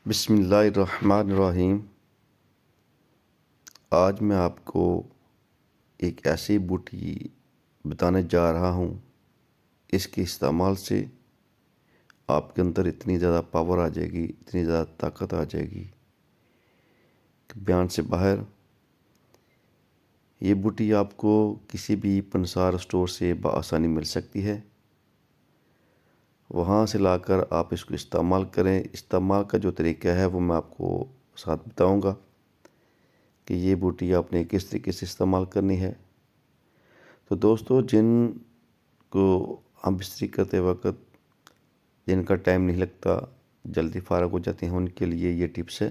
بسم اللہ الرحمن الرحیم۔ آج میں آپ کو ایک ایسی بوٹی بتانے جا رہا ہوں، اس کے استعمال سے آپ کے اندر اتنی زیادہ پاور آ جائے گی، اتنی زیادہ طاقت آ جائے گی کہ بیان سے باہر۔ یہ بوٹی آپ کو کسی بھی پنسار اسٹور سے بآسانی مل سکتی ہے، وہاں سے لا کر آپ اس کو استعمال کریں۔ استعمال کا جو طریقہ ہے وہ میں آپ کو ساتھ بتاؤں گا کہ یہ بوٹی آپ نے کس طریقے سے استعمال کرنی ہے۔ تو دوستو، جن کو ہم بستری کرتے وقت جن کا ٹائم نہیں لگتا، جلدی فارغ ہو جاتے ہیں، ان کے لیے یہ ٹپس ہے۔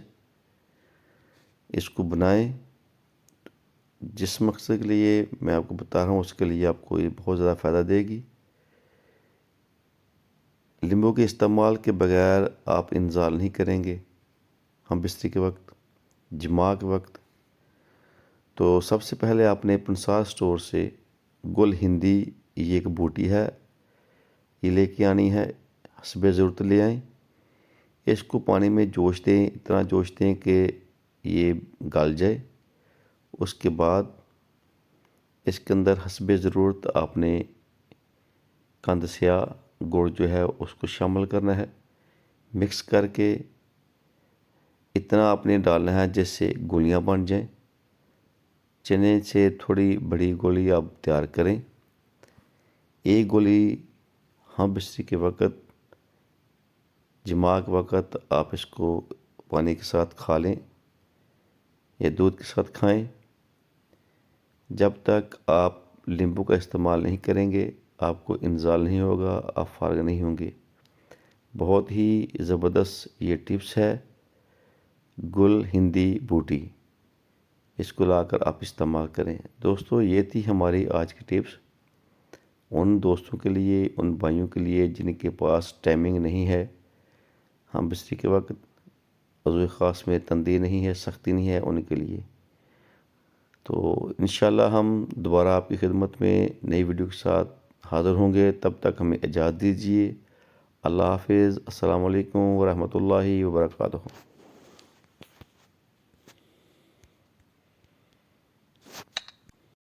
اس کو بنائیں، جس مقصد کے لیے میں آپ کو بتا رہا ہوں اس کے لیے آپ کو یہ بہت زیادہ فائدہ دے گی۔ لیمبو کے استعمال کے بغیر آپ انزال نہیں کریں گے ہم بستری کے وقت، جماع کے وقت۔ تو سب سے پہلے آپ نے پنسار اسٹور سے گل ہندی، یہ ایک بوٹی ہے، یہ لے کے آنی ہے، حسب ضرورت لے آئیں۔ اس کو پانی میں جوش دیں، اتنا جوش دیں کہ یہ گل جائے۔ اس کے بعد اس کے اندر حسب ضرورت آپ نے قند سیاہ گڑ جو ہے اس کو شامل کرنا ہے، مکس کر کے اتنا آپ نے ڈالنا ہے جس سے گولیاں بن جائیں۔ چنے سے تھوڑی بڑی گولی آپ تیار کریں۔ ایک گولی ہم بستری کے وقت، جماع کے وقت آپ اس کو پانی کے ساتھ کھا لیں یا دودھ کے ساتھ کھائیں۔ جب تک آپ لیمبو کا استعمال نہیں کریں گے آپ کو انزال نہیں ہوگا، آپ فارغ نہیں ہوں گے۔ بہت ہی زبردست یہ ٹپس ہے، گل ہندی بوٹی، اس کو لا کر آپ استعمال کریں۔ دوستو، یہ تھی ہماری آج کی ٹپس۔ ان دوستوں کے لیے، ان بھائیوں کے لیے جن کے پاس ٹائمنگ نہیں ہے، ہم بستری کے وقت عضو خاص میں تندی نہیں ہے، سختی نہیں ہے، ان کے لیے۔ تو انشاءاللہ ہم دوبارہ آپ کی خدمت میں نئی ویڈیو کے ساتھ حاضر ہوں گے۔ تب تک ہمیں اجازت دیجیے۔ اللہ حافظ۔ السلام علیکم ورحمۃ اللہ وبرکاتہ۔